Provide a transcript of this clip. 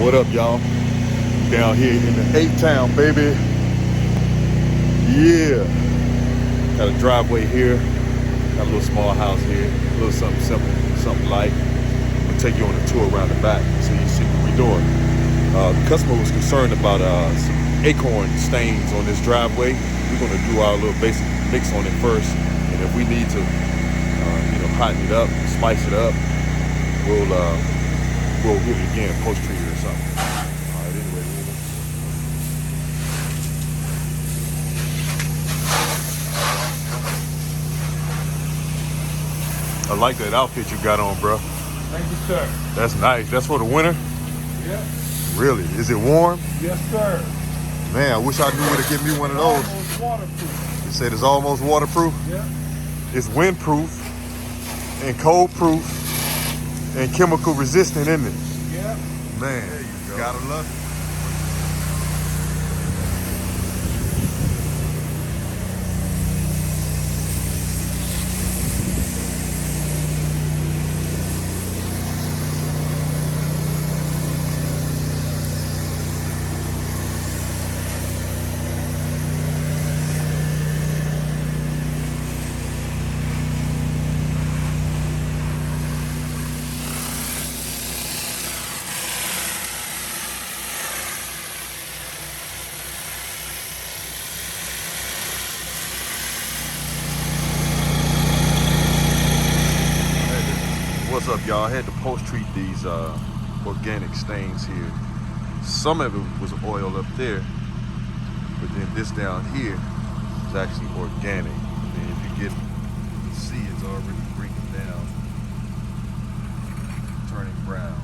What up, y'all? Down here in the A-Town, baby. Yeah. Got a driveway here. Got a little small house here. A little something simple, something light. I'm gonna take you on a tour around the back so you see what we're doing. The customer was concerned about some acorn stains on this driveway. We're gonna do our little basic mix on it first, and if we need to, hotten it up, spice it up, we'll hit it again, post-treat it or something. All right, anyway. I like that outfit you got on, bro. Thank you, sir. That's nice. That's for the winter? Yeah. Really? Is it warm? Yes, sir. Man, I wish I knew where to get me one of those. Almost waterproof. You said it's almost waterproof? Yeah. It's windproof and cold-proof and chemical resistant, isn't it? Yeah. Man, there you go. Gotta love it. What's up, y'all? I had to post-treat these organic stains here. Some of it was oil up there, but then this down here is actually organic. And if you see, it's already breaking down, turning brown.